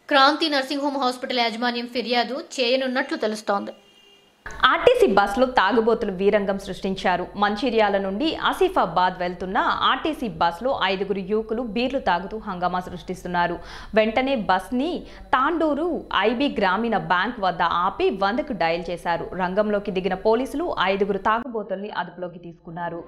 క్రాంతి నర్సింగ్ హోం హాస్పిటల్ యాజమాన్యం ఫిర్యాదు చేయనున్నట్లు తెలుస్తోంది. ఆర్టీసీ బస్సులో తాగుబోతులు వీరంగం సృష్టించారు. మంచిర్యాల నుండి ఆసిఫాబాద్ వెళ్తున్న ఆర్టీసీ బస్సులో 5 యువకులు బీర్లు తాగుతూ హంగామా సృష్టిస్తున్నారు. వెంటనే బస్ని తాండూరు ఐబీ గ్రామీణ బ్యాంక్ వద్ద ఆపి 100కు డయల్ చేశారు. రంగంలోకి దిగిన పోలీసులు 5 తాగుబోతుల్ని అదుపులోకి తీసుకున్నారు.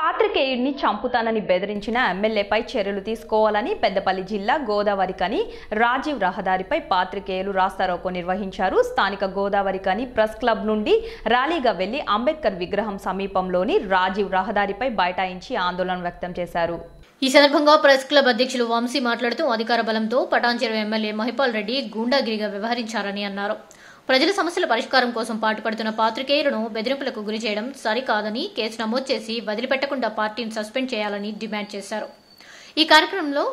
పాత్రికేయుడిని చంపుతానని బెదిరించిన ఎమ్మెల్యేపై చర్యలు తీసుకోవాలని పెద్దపల్లి జిల్లా గోదావరికని రాజీవ్ రహదారిపై పాత్రికేయులు రాస్తారోకో నిర్వహించారు. స్థానిక గోదావరికని ప్రెస్ క్లబ్ నుండి ర్యాలీగా వెళ్లి అంబేద్కర్ విగ్రహం సమీపంలోని రాజీవ్ రహదారిపై బైఠాయించి ఆందోళన వ్యక్తం చేశారు. ఈ సందర్భంగా ప్రెస్ క్లబ్ అధ్యక్షులు వంశీ మాట్లాడుతూ అధికార బలంతో పటాన్చెరు ఎమ్మెల్యే మహిపాల్ రెడ్డి గూండాగిరిగా వ్యవహరించారని అన్నారు. ప్రజల సమస్యల పరిష్కారం కోసం పాటుపడుతున్న పాత్రికేయులను బెదిరింపులకు గురి చేయడం సరికాదని కేసు నమోదు చేసి వదిలిపెట్టకుండా పార్టీని సస్పెండ్ చేయాలని డిమాండ్ చేశారు. ఈ కార్యక్రమంలో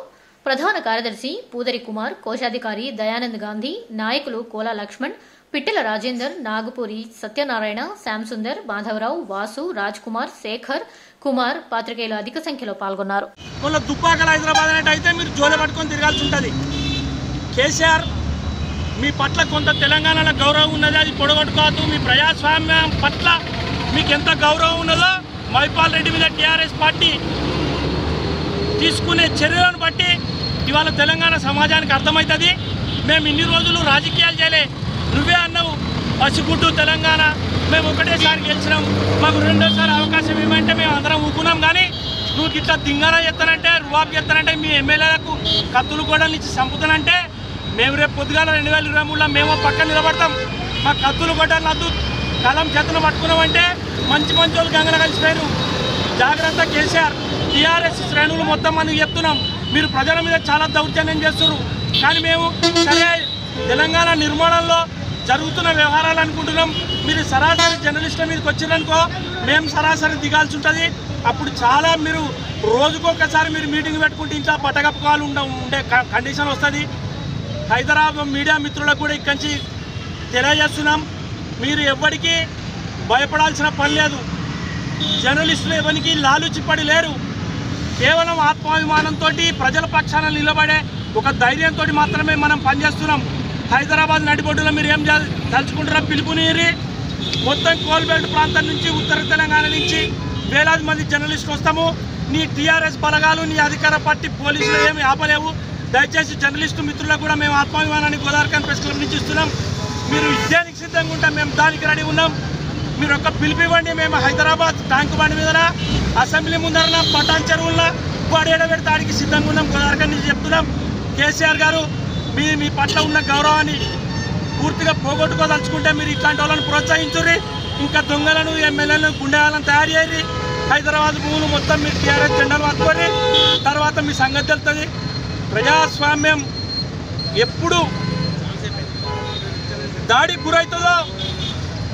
ప్రధాన కార్యదర్శి పూదరి కుమార్, కోశాధికారి దయానంద్ గాంధీ, నాయకులు కోలా లక్ష్మణ్, పిట్టెల రాజేందర్, నాగపూరి సత్యనారాయణ, శ్యాంసుందర్, మాధవరావు, వాసు, రాజ్ కుమార్, శేఖర్, కుమార్ పాత్రికేయులు అధిక సంఖ్యలో పాల్గొన్నారు. హైదరాబాద్ అయితే మీరు జోలే పట్టుకొని తిరగాల్సి ఉంటుంది. కేసీఆర్ మీ పట్ల కొంత తెలంగాణలో గౌరవం ఉన్నది, అది పొడగొట్టుకోవద్దు. మీ ప్రజాస్వామ్యం పట్ల మీకు ఎంత గౌరవం ఉన్నదో మహిపాల్ రెడ్డి మీద టీఆర్ఎస్ పార్టీ తీసుకునే చర్యలను బట్టి ఇవాళ తెలంగాణ సమాజానికి అర్థమవుతుంది. మేము ఇన్ని రోజులు రాజకీయాలు చేయలే, నువ్వే అన్నావు పసిగుడ్డు తెలంగాణ, మేము ఒకటేసారి గెలిచినాం, మాకు రెండోసారి అవకాశం ఇవ్వమంటే మేము అందరం ఊకున్నాం. కానీ నువ్వు ఇట్లా దింగారా చెప్తానంటే, రువాబు చెప్తానంటే, మీ ఎమ్మెల్యేలకు కత్తులు కూడా నుంచి చంపుతానంటే మేము రేపు పొద్దుగాల 2023లో మేము పక్కన నిలబడతాం. మా కత్తులు కొట్టాలి నద్దు కలం చేతులు పట్టుకున్నామంటే మంచి వాళ్ళు గంగలు కలిసిపోయారు. జాగ్రత్త కేసీఆర్, టీఆర్ఎస్ శ్రేణులు మొత్తం మనకి చెప్తున్నాం, మీరు ప్రజల మీద చాలా దౌర్జన్యం చేస్తున్నారు. కానీ మేము సరే తెలంగాణ నిర్మాణంలో జరుగుతున్న వ్యవహారాలు అనుకుంటున్నాం. మీరు సరాసరి జర్నలిస్టుల మీదకి వచ్చిరనుకో మేము సరాసరి దిగాల్సి ఉంటుంది. అప్పుడు చాలా మీరు రోజుకొకసారి మీరు మీటింగ్ పెట్టుకుంటే ఇంట్లో పట్టగప్పుకోవాలి ఉండే కండిషన్ వస్తుంది. హైదరాబాద్ మీడియా మిత్రులకు కూడా ఇక్కడి నుంచి తెలియజేస్తున్నాం, మీరు ఎవరికి భయపడాల్సిన పని లేదు. జర్నలిస్టులు ఎవరికి లాలుచిపడి లేరు. కేవలం ఆత్మాభిమానంతో ప్రజల పక్షాన నిలబడే ఒక ధైర్యంతో మాత్రమే మనం పనిచేస్తున్నాం. హైదరాబాద్ నడిబొడ్డులో మీరు ఏం తలుచుకుంటారో పిలుపునిరి. మొత్తం కోల్బెల్ట్ ప్రాంతం నుంచి ఉత్తర తెలంగాణ నుంచి వేలాది మంది జర్నలిస్టులు వస్తాము. నీ టీఆర్ఎస్ బలగాలు, నీ అధికార పార్టీ పోలీసులు ఏమి ఆపలేవు. దయచేసి జర్నలిస్టు మిత్రులకు కూడా మేము ఆత్మాభిమానాన్ని గోదావరికని ప్రెస్ క్లబ్ నుంచి ఇస్తున్నాం. మీరు విజయానికి సిద్ధంగా ఉంటాం, మేము దానికి రెడీ ఉన్నాం. మీరు ఒక్క పిలుపు ఇవ్వండి. మేము హైదరాబాద్ ట్యాంకు బండి మీద, అసెంబ్లీ ముందర, పటాన్ చెరువుల వాడేడ పెడితే ఆడికి సిద్ధంగా ఉన్నాం. గోదావరికని నుంచి చెప్తున్నాం. కేసీఆర్ గారు మీ పట్ల ఉన్న గౌరవాన్ని పూర్తిగా పోగొట్టుకోదలుచుకుంటే మీరు ఇట్లాంటి వాళ్ళని ప్రోత్సహించుర్రి. ఇంకా దొంగలను, ఎమ్మెల్యేలను, గుండెలను తయారు చేయరి. హైదరాబాద్ భూములు మొత్తం మీరు టీఆర్ఎస్ జెండాలు పట్టుకొని తర్వాత మీ సంగతి తెలుస్తుంది. ప్రజాస్వామ్యం ఎప్పుడు దాడికి గురవుతుందో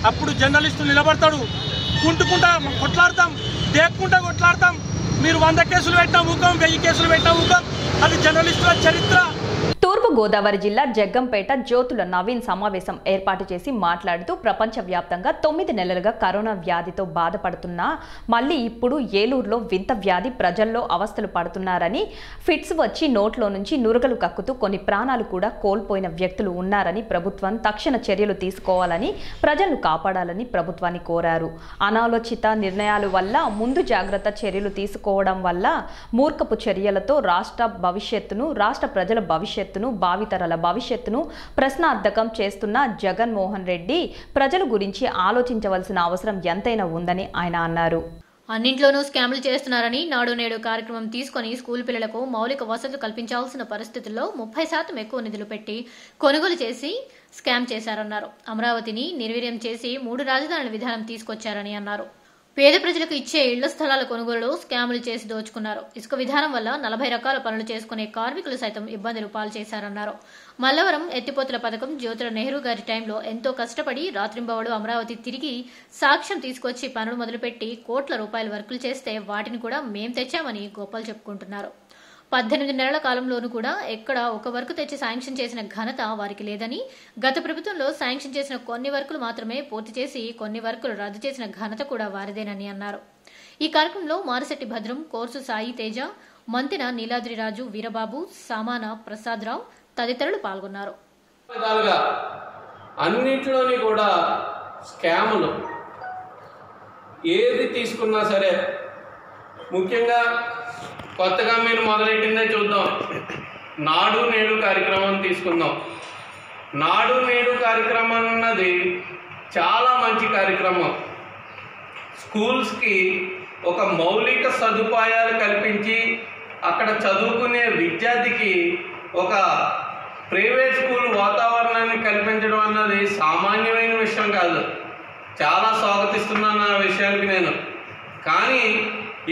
అప్పుడు జర్నలిస్టులు నిలబడతాడు. కుంటుకుంటా కొట్లాడతాం, దేక్కుంటా కొట్లాడతాం. మీరు 100 కేసులు పెట్టినా ఊకం, 1000 కేసులు పెట్టినా ఊకం. అది జర్నలిస్టుల చరిత్ర. తూర్పు గోదావరి జిల్లా జగ్గంపేట జ్యోతుల నవీన్ సమావేశం ఏర్పాటు చేసి మాట్లాడుతూ ప్రపంచవ్యాప్తంగా 9 నెలలుగా కరోనా వ్యాధితో బాధపడుతున్నా మళ్ళీ ఇప్పుడు ఏలూరులో వింత వ్యాధి ప్రజల్లో అవస్థలు పడుతున్నారని, ఫిట్స్ వచ్చి నోట్లో నుంచి నురగలు కక్కుతూ కొన్ని ప్రాణాలు కూడా కోల్పోయిన వ్యక్తులు ఉన్నారని ప్రభుత్వం తక్షణ చర్యలు తీసుకోవాలని, ప్రజలను కాపాడాలని ప్రభుత్వాన్ని కోరారు. అనాలోచిత నిర్ణయాల వల్ల, ముందు జాగ్రత్త చర్యలు తీసుకోవడం వల్ల మూర్ఖపు చర్యలతో రాష్ట్ర ప్రజల భవిష్యత్తును, భావితరాల భవిష్యత్తును ప్రశ్నార్థకం చేస్తున్న జగన్మోహన్ రెడ్డి ప్రజల గురించి ఆలోచించవలసిన అవసరం ఎంతైనా ఉందని ఆయన అన్నారు. అన్నింట్లోనూ స్కామ్లు చేస్తున్నారని, నాడు నేడు కార్యక్రమం తీసుకుని స్కూల్ పిల్లలకు మౌలిక వసతులు కల్పించాల్సిన పరిస్థితుల్లో 30% ఎక్కువ నిధులు పెట్టి కొనుగోలు చేసి స్కామ్ చేశారన్నారు. అమరావతిని నిర్వీర్యం చేసి 3 రాజధానుల విధానం తీసుకొచ్చారని అన్నారు. పేద ప్రజలకు ఇచ్చే ఇళ్ల స్థలాల కొనుగోలులో స్కాములు చేసి దోచుకున్నారు. ఇసుక విధానం వల్ల 40 రకాల పనులు చేసుకునే కార్మికులు సైతం ఇబ్బందులు పాలు చేశారన్నారు. మల్లవరం ఎత్తిపోతల పథకం జ్యోతుల నెహ్రూ గారి టైంలో ఎంతో కష్టపడి రాత్రింబవడు అమరావతి తిరిగి సాక్ష్యం తీసుకొచ్చి పనులు మొదలుపెట్టి కోట్ల రూపాయల వర్కులు చేస్తే వాటిని కూడా మేం తెచ్చామని గోపాల్ చెప్పుకుంటున్నారు. 18 నెలల కాలంలోనూ కూడా ఎక్కడ ఒక వర్క్ తెచ్చి శాంక్షన్ చేసిన ఘనత వారికి లేదని, గత ప్రభుత్వంలో శాంక్షన్ చేసిన కొన్ని వర్కులు మాత్రమే పూర్తి చేసి కొన్ని వర్కులు రద్దు చేసిన ఘనత కూడా వారిదేనని అన్నారు. ఈ కార్యక్రమంలో మారిశెట్టి భద్రం, కోర్సు సాయి తేజ, మంతెన నీలాద్రిరాజు, వీరబాబు, సామాన ప్రసాదరావు తదితరులు పాల్గొన్నారు. అన్నింటిలోని కూడా స్కాములు ఏది తీసుకున్నా సరే, ముఖ్యంగా కొత్తగా మీరు మొదలెట్టిందే చూద్దాం. నాడు నేడు కార్యక్రమం తీసుకుందాం. నాడు నేడు కార్యక్రమం అన్నది చాలా మంచి కార్యక్రమం. స్కూల్స్కి ఒక మౌలిక సదుపాయాలు కల్పించి అక్కడ చదువుకునే విద్యార్థికి ఒక ప్రైవేట్ స్కూల్ వాతావరణాన్ని కల్పించడం అన్నది సామాన్యమైన విషయం కాదు. చాలా స్వాగతిస్తున్నాను ఆ విషయానికి నేను. కానీ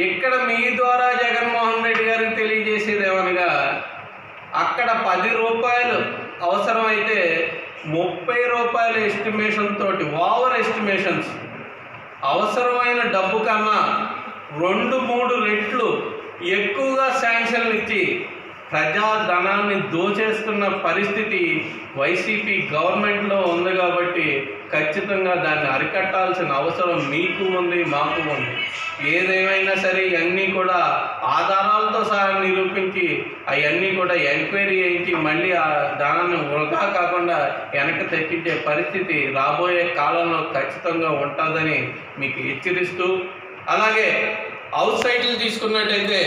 ఇక్కడ మీ ద్వారా జగన్మోహన్ రెడ్డి గారికి తెలియజేసేది ఏమనగా, అక్కడ 10 రూపాయలు అవసరమైతే 30 రూపాయల ఎస్టిమేషన్ తోటి, ఓవర్ ఎస్టిమేషన్స్, అవసరమైన డబ్బు కన్నా 2-3 రెట్లు ఎక్కువగా శాంక్షన్లు ఇచ్చి ప్రజాధనాన్ని దోచేస్తున్న పరిస్థితి వైసీపీ గవర్నమెంట్లో ఉంది. కాబట్టి ఖచ్చితంగా దాన్ని అరికట్టాల్సిన అవసరం మీకు ఉంది, మాకు ఉంది. ఏదేమైనా సరే ఇవన్నీ కూడా ఆధారాలతో సహా నిరూపించి అవన్నీ కూడా ఎంక్వైరీ చేయించి మళ్ళీ ఆ ధనాన్ని వృధా కాకుండా వెనక్కి తెప్పించే పరిస్థితి రాబోయే కాలంలో ఖచ్చితంగా ఉంటుందని మీకు హెచ్చరిస్తూ, అలాగే అవుట్ సైట్లు తీసుకున్నట్టయితే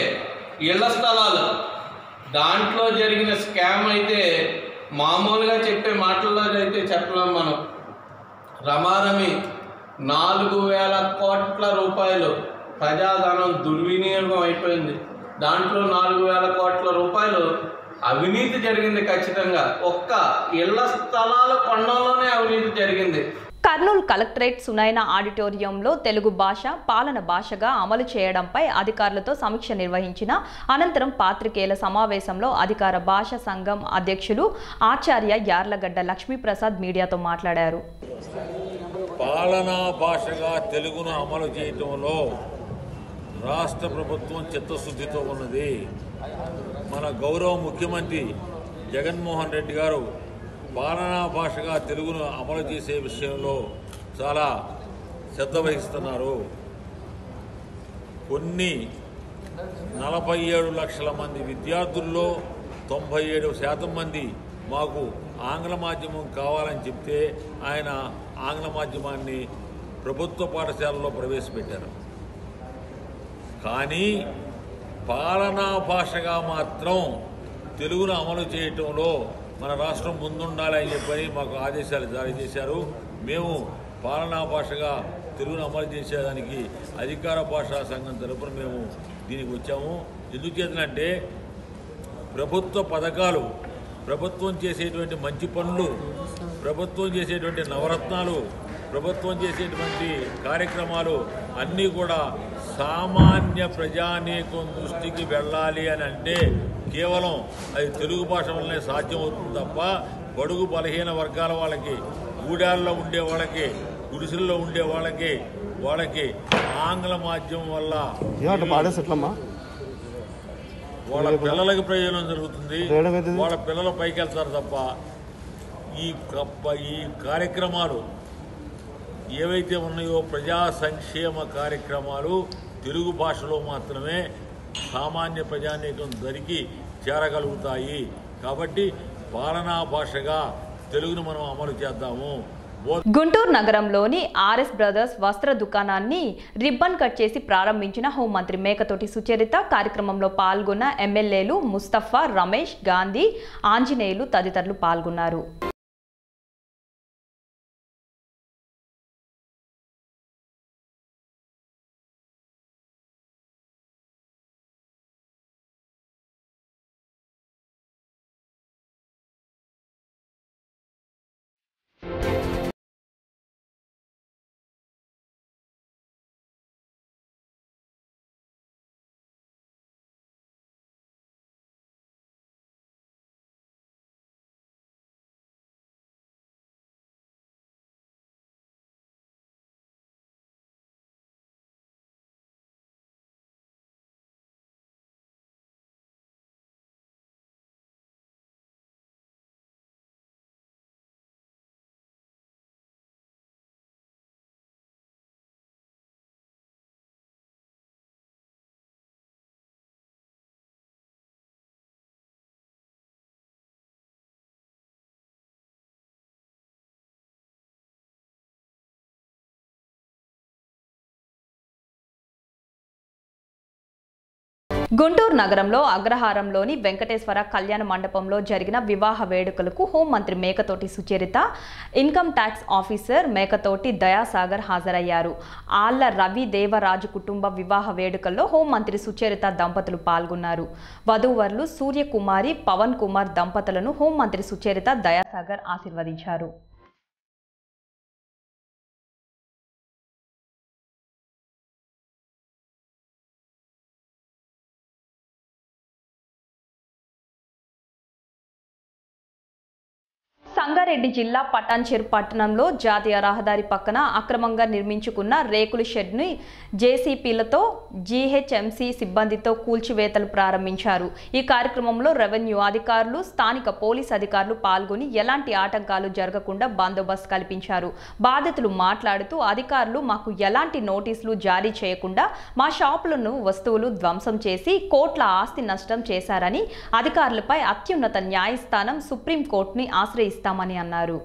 ఇళ్ల స్థలాలు దాంట్లో జరిగిన స్కామ్ అయితే మామూలుగా చెప్పే మాటల్లో అయితే చెప్పలేం మనం. రమారమి 4,000 కోట్ల రూపాయలు ప్రజాధనం దుర్వినియోగం అయిపోయింది. దాంట్లో 4,000 కోట్ల రూపాయలు అవినీతి జరిగింది. ఖచ్చితంగా ఒక్క ఇళ్ల స్థలాల కొనడంలోనే అవినీతి జరిగింది. కర్నూలు కలెక్టరేట్ సునైన ఆడిటోరియంలో తెలుగు భాష పాలన భాషగా అమలు చేయడంపై అధికారులతో సమీక్ష నిర్వహించిన అనంతరం పాత్రికేయుల సమావేశంలో అధికార భాషా సంఘం అధ్యక్షులు ఆచార్య యార్లగడ్డ లక్ష్మీప్రసాద్ మీడియాతో మాట్లాడారు. పాలనా భాషగా తెలుగును అమలు చేయడంలో రాష్ట్ర ప్రభుత్వం చిత్తశుద్ధితో ఉన్నది. మన గౌరవ ముఖ్యమంత్రి జగన్మోహన్ రెడ్డి గారు పాలనా భాషగా తెలుగును అమలు చేసే విషయంలో చాలా శ్రద్ధ వహిస్తున్నారు. కొన్ని 47 లక్షల మంది విద్యార్థుల్లో 97% మంది మాకు ఆంగ్ల మాధ్యమం కావాలని చెప్తే ఆయన ఆంగ్ల మాధ్యమాన్ని ప్రభుత్వ పాఠశాలలో ప్రవేశపెట్టారు. కానీ పాలనా భాషగా మాత్రం తెలుగును అమలు చేయటంలో మన రాష్ట్రం ముందుండాలి అని చెప్పని మాకు ఆదేశాలు జారీ చేశారు. మేము పాలనా భాషగా తెలుగును అమలు చేసేదానికి అధికార భాషా సంఘం తరపున మేము దీనికి వచ్చాము. ఎందుచేతనంటే ప్రభుత్వ పథకాలు, ప్రభుత్వం చేసేటువంటి మంచి పనులు, ప్రభుత్వం చేసేటువంటి నవరత్నాలు, ప్రభుత్వం చేసేటువంటి కార్యక్రమాలు అన్నీ కూడా సామాన్య ప్రజానీకం దృష్టికి వెళ్ళాలి అని అంటే కేవలం అది తెలుగు భాష వల్లనే సాధ్యమవుతుంది తప్ప బడుగు బలహీన వర్గాల వాళ్ళకి, గూడాల్లో ఉండే వాళ్ళకి, గుడిసెల్లో ఉండే వాళ్ళకి ఆంగ్ల మాధ్యమం వల్ల వాళ్ళ పిల్లలకి ప్రయోజనం జరుగుతుంది. వాళ్ళ పిల్లలు పైకి వెళ్తారు తప్ప ఈ కార్యక్రమాలు ఏవైతే ఉన్నాయో ప్రజా సంక్షేమ కార్యక్రమాలు తెలుగు భాషలో మాత్రమే సామాన్య ప్రజానీకం దరికి చేరగలుగుతాయి. కాబట్టి పాలనా భాషగా తెలుగును మనం అమలు చేద్దాము. గుంటూరు నగరంలోని ఆర్ఎస్ బ్రదర్స్ వస్త్ర దుకాణాన్ని రిబ్బన్ కట్ చేసి ప్రారంభించిన హోంమంత్రి మేకతోటి సుచరిత. కార్యక్రమంలో పాల్గొన్న ఎమ్మెల్యేలు ముస్తఫా, రమేష్, గాంధీ, ఆంజనేయులు తదితరులు పాల్గొన్నారు. గుంటూరు నగరంలో అగ్రహారంలోని వెంకటేశ్వర కళ్యాణ మండపంలో జరిగిన వివాహ వేడుకలకు హోంమంత్రి Mekathoti Sucharita, income tax officer Mekathoti Dayasagar హాజరయ్యారు. ఆళ్ల రవి దేవరాజు కుటుంబ వివాహ వేడుకల్లో హోంమంత్రి సుచరిత దంపతులు పాల్గొన్నారు. వధూవరులు సూర్యకుమారి, పవన్ కుమార్ దంపతులను హోంమంత్రి సుచరిత, దయాసాగర్ ఆశీర్వదించారు. సంగారెడ్డి జిల్లా పటాన్చెరు పట్టణంలో జాతీయ రహదారి పక్కన అక్రమంగా నిర్మించుకున్న రేకుల షెడ్ని జేసీపీలతో జీహెచ్ఎంసీ సిబ్బందితో కూల్చివేతలు ప్రారంభించారు. ఈ కార్యక్రమంలో రెవెన్యూ అధికారులు, స్థానిక పోలీస్ అధికారులు పాల్గొని ఎలాంటి ఆటంకాలు జరగకుండా బందోబస్తు కల్పించారు. బాధితులు మాట్లాడుతూ అధికారులు మాకు ఎలాంటి నోటీసులు జారీ చేయకుండా మా షాపులను వస్తువులు ధ్వంసం చేసి కోట్ల ఆస్తి నష్టం చేశారని అధికారులపై అత్యున్నత న్యాయస్థానం సుప్రీంకోర్టుని ఆశ్రయిస్తామని అన్నారు.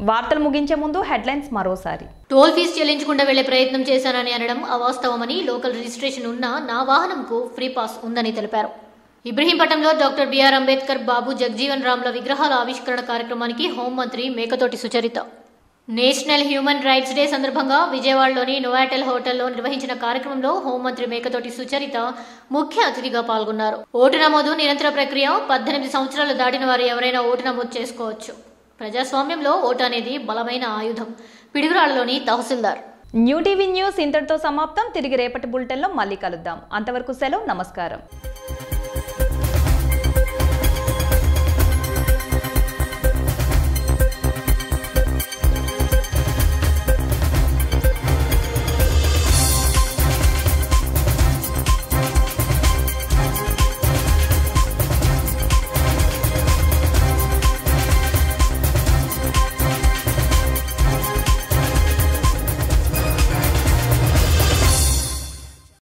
వార్తలు ముగించే ముందు హెడ్లైన్స్ మరోసారి. టోల్ ఫీజు చెల్లించకుండా వెళ్లే ప్రయత్నం చేశానని అనడం అవాస్తవమని, లోకల్ రిజిస్ట్రేషన్ ఉన్న నా వాహనంకు ఫ్రీ పాస్ ఉందని తెలిపారు. ఇబ్రహీంపట్నంలో డాక్టర్ బిఆర్ అంబేద్కర్, బాబు జగజీవన్ రామ్ల విగ్రహాల ఆవిష్కరణ కార్యక్రమానికి హోంమంత్రి Mekathoti Sucharitha. National human rights day సందర్భంగా విజయవాడలోని నోవాటెల్ హోటల్లో నిర్వహించిన కార్యక్రమంలో హోంమంత్రి మేకతోటి సుచరిత ముఖ్య అతిథిగా పాల్గొన్నారు. ఓటు నమోదు నిరంతర ప్రక్రియ. 18 సంవత్సరాలు దాటిన వారు ఎవరైనా ఓటు నమోదు చేసుకోవచ్చు. ప్రజాస్వామ్యంలో ఓటు అనేది బలమైన ఆయుధం. పిడుగురాళ్లలోని తహసీల్దార్. న్యూ టీవీ న్యూస్ ఇంతటితో సమాప్తం. తిరిగి రేపటి బులెటిన్లో మళ్ళీ కలుద్దాం. అంతవరకు సెలవు. నమస్కారం.